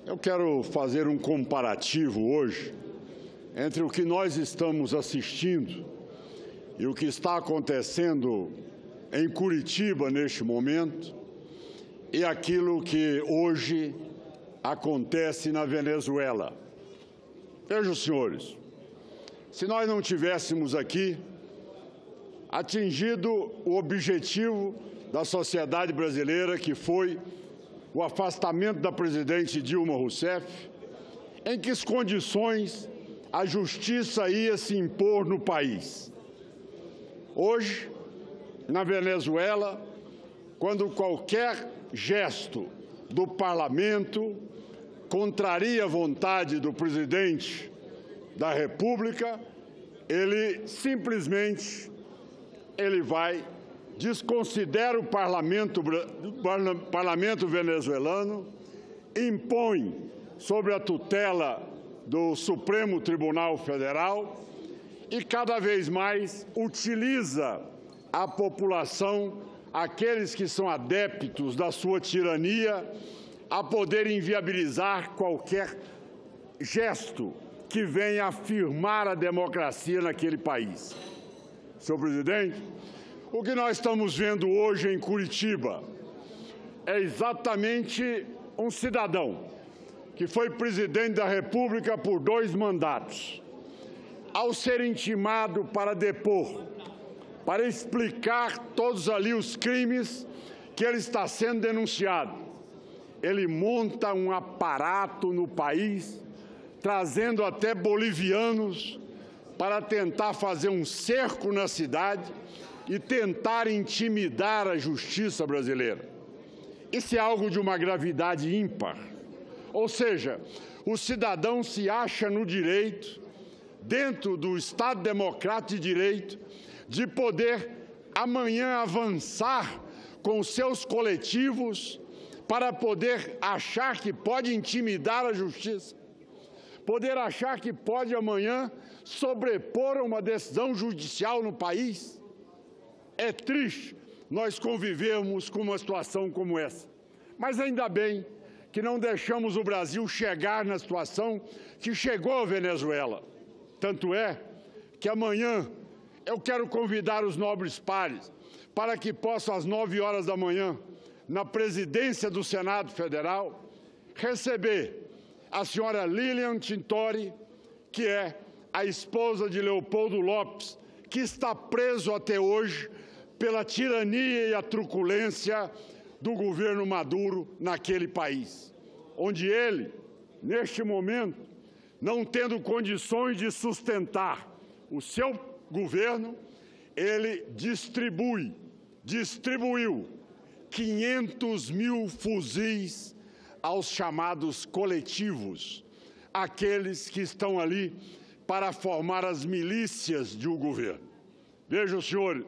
Eu quero fazer um comparativo hoje entre o que nós estamos assistindo e o que está acontecendo em Curitiba neste momento e aquilo que hoje acontece na Venezuela. Vejam, senhores, se nós não tivéssemos aqui atingido o objetivo da sociedade brasileira, que foi o afastamento da presidente Dilma Rousseff, em que condições a justiça ia se impor no país. Hoje, na Venezuela, quando qualquer gesto do parlamento contraria a vontade do presidente da República, ele simplesmente desconsidera o parlamento venezuelano, impõe sobre a tutela do Supremo Tribunal Federal e cada vez mais utiliza a população, aqueles que são adeptos da sua tirania, a poder inviabilizar qualquer gesto que venha afirmar a democracia naquele país. Senhor presidente, o que nós estamos vendo hoje em Curitiba é exatamente um cidadão que foi presidente da República por 2 mandatos. Ao ser intimado para depor, para explicar todos ali os crimes que ele está sendo denunciado, ele monta um aparato no país, trazendo até bolivianos para tentar fazer um cerco na cidade e tentar intimidar a justiça brasileira. Isso é algo de uma gravidade ímpar. Ou seja, o cidadão se acha no direito, dentro do Estado Democrático de Direito, de poder amanhã avançar com os seus coletivos para poder achar que pode intimidar a justiça, poder achar que pode amanhã sobrepor uma decisão judicial no país. É triste nós convivermos com uma situação como essa, mas ainda bem que não deixamos o Brasil chegar na situação que chegou a Venezuela. Tanto é que amanhã eu quero convidar os nobres pares para que possam, às 9 horas da manhã, na presidência do Senado Federal, receber a senhora Lilian Tintori, que é a esposa de Leopoldo Lopes, que está preso até hoje pela tirania e a truculência do governo Maduro naquele país, onde ele, neste momento, não tendo condições de sustentar o seu governo, ele distribuiu 500 mil fuzis aos chamados coletivos, aqueles que estão ali para formar as milícias de um governo. Vejam, senhores,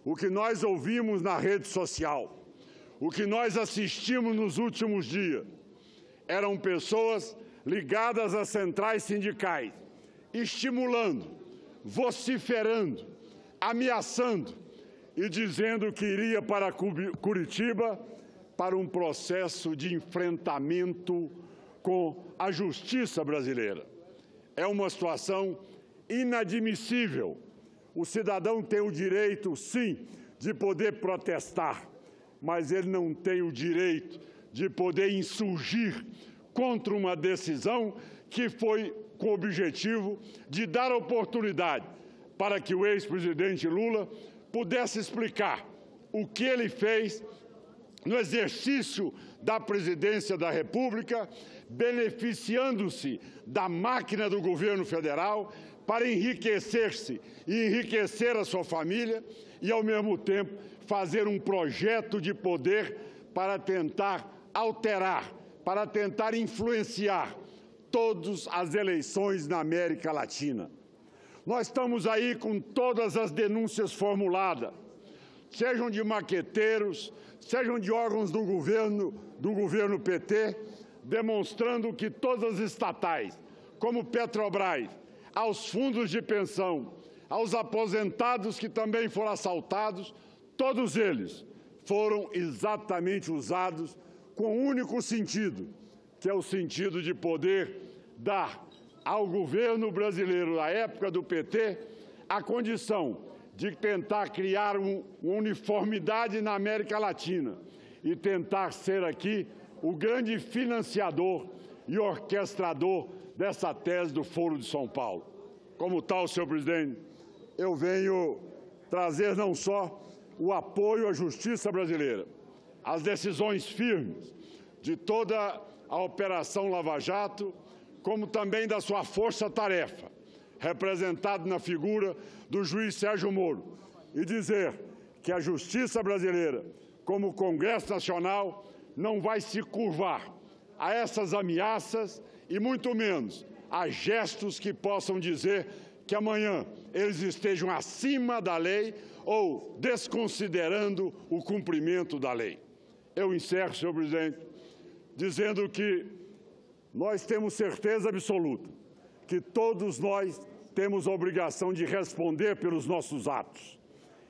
o que nós ouvimos na rede social, o que nós assistimos nos últimos dias, eram pessoas ligadas às centrais sindicais, estimulando, vociferando, ameaçando e dizendo que iria para Curitiba para um processo de enfrentamento com a justiça brasileira. É uma situação inadmissível. O cidadão tem o direito, sim, de poder protestar, mas ele não tem o direito de poder insurgir contra uma decisão que foi com o objetivo de dar oportunidade para que o ex-presidente Lula pudesse explicar o que ele fez no exercício da presidência da República, beneficiando-se da máquina do governo federal para enriquecer-se e enriquecer a sua família e, ao mesmo tempo, fazer um projeto de poder para tentar alterar, para tentar influenciar todas as eleições na América Latina. Nós estamos aí com todas as denúncias formuladas, sejam de maqueteiros, sejam de órgãos do governo PT, demonstrando que todas as estatais, como Petrobras, aos fundos de pensão, aos aposentados que também foram assaltados, todos eles foram exatamente usados com o único sentido, que é o sentido de poder dar ao governo brasileiro, na época do PT, a condição de tentar criar uma uniformidade na América Latina e tentar ser aqui o grande financiador e orquestrador dessa tese do Foro de São Paulo. Como tal, senhor presidente, eu venho trazer não só o apoio à justiça brasileira, as decisões firmes de toda a Operação Lava Jato, como também da sua força-tarefa, representado na figura do juiz Sérgio Moro, e dizer que a justiça brasileira, como o Congresso Nacional, não vai se curvar a essas ameaças e muito menos a gestos que possam dizer que amanhã eles estejam acima da lei ou desconsiderando o cumprimento da lei. Eu encerro, senhor presidente, dizendo que nós temos certeza absoluta que todos nós temos a obrigação de responder pelos nossos atos.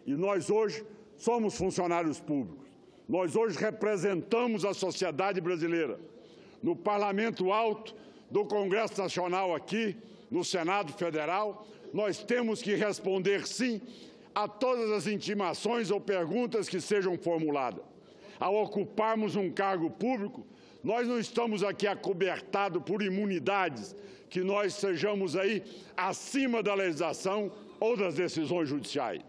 E nós hoje somos funcionários públicos. Nós hoje representamos a sociedade brasileira. No Parlamento Alto do Congresso Nacional aqui, no Senado Federal, nós temos que responder sim a todas as intimações ou perguntas que sejam formuladas. Ao ocuparmos um cargo público, nós não estamos aqui acobertados por imunidades, que nós sejamos aí acima da legislação ou das decisões judiciais.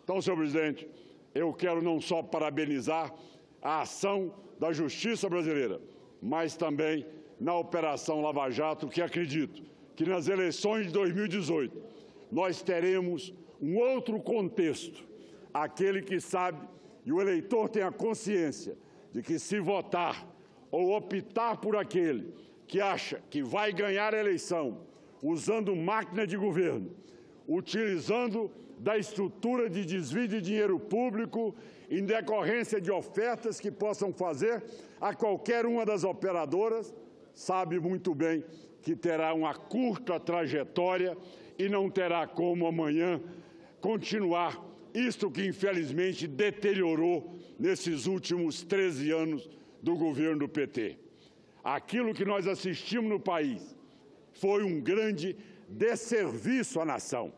Então, senhor presidente, eu quero não só parabenizar a ação da justiça brasileira, mas também na Operação Lava Jato, que acredito que nas eleições de 2018 nós teremos um outro contexto, aquele que sabe e o eleitor tem a consciência de que se votar ou optar por aquele que acha que vai ganhar a eleição usando máquina de governo, utilizando da estrutura de desvio de dinheiro público em decorrência de ofertas que possam fazer a qualquer uma das operadoras, sabe muito bem que terá uma curta trajetória e não terá como amanhã continuar isto que infelizmente deteriorou nesses últimos 13 anos do governo do PT. Aquilo que nós assistimos no país foi um grande desserviço à nação.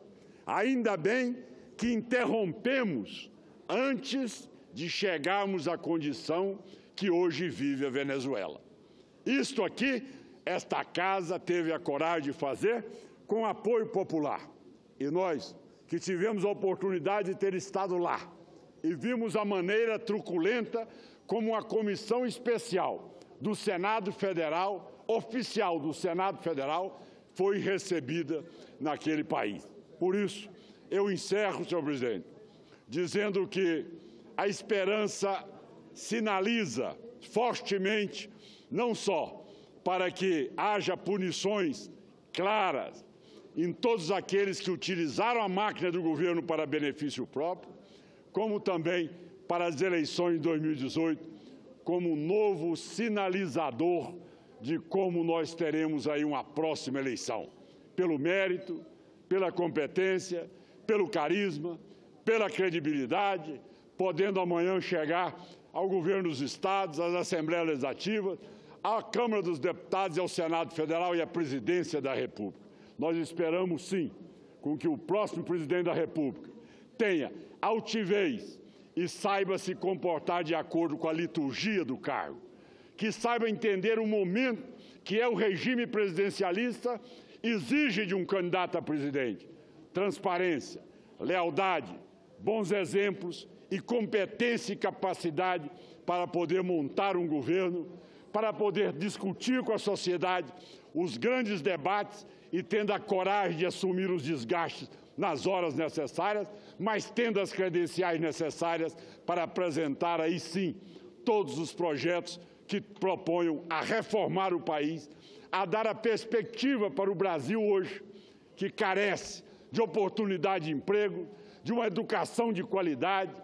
Ainda bem que interrompemos antes de chegarmos à condição que hoje vive a Venezuela. Isto aqui, esta casa teve a coragem de fazer com apoio popular. E nós, que tivemos a oportunidade de ter estado lá e vimos a maneira truculenta como uma comissão especial do Senado Federal, oficial do Senado Federal, foi recebida naquele país. Por isso, eu encerro, senhor presidente, dizendo que a esperança sinaliza fortemente, não só para que haja punições claras em todos aqueles que utilizaram a máquina do governo para benefício próprio, como também para as eleições de 2018, como um novo sinalizador de como nós teremos aí uma próxima eleição, pelo mérito, pela competência, pelo carisma, pela credibilidade, podendo amanhã chegar ao governo dos estados, às assembleias legislativas, à Câmara dos Deputados e ao Senado Federal e à presidência da República. Nós esperamos, sim, com que o próximo presidente da República tenha altivez e saiba se comportar de acordo com a liturgia do cargo, que saiba entender o momento que é o regime presidencialista exige de um candidato a presidente: transparência, lealdade, bons exemplos e competência e capacidade para poder montar um governo, para poder discutir com a sociedade os grandes debates e tendo a coragem de assumir os desgastes nas horas necessárias, mas tendo as credenciais necessárias para apresentar aí sim todos os projetos que proponham a reformar o país, a dar a perspectiva para o Brasil hoje, que carece de oportunidade de emprego, de uma educação de qualidade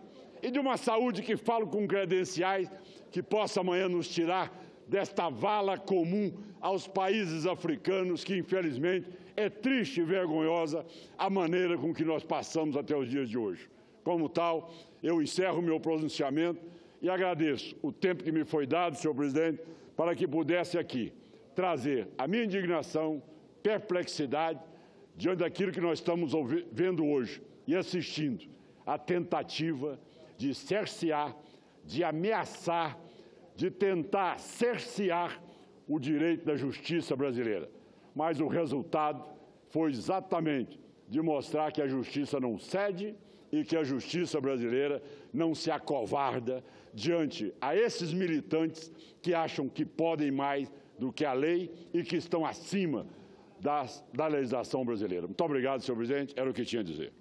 e de uma saúde que falo com credenciais que possa amanhã nos tirar desta vala comum aos países africanos, que infelizmente é triste e vergonhosa a maneira com que nós passamos até os dias de hoje. Como tal, eu encerro o meu pronunciamento e agradeço o tempo que me foi dado, senhor presidente, para que pudesse aqui trazer a minha indignação, perplexidade, diante daquilo que nós estamos vendo hoje e assistindo, a tentativa de cercear, de ameaçar, de tentar cercear o direito da justiça brasileira. Mas o resultado foi exatamente de mostrar que a justiça não cede e que a justiça brasileira não se acovarda diante a esses militantes que acham que podem mais do que a lei e que estão acima da legislação brasileira. Muito obrigado, senhor presidente. Era o que tinha a dizer.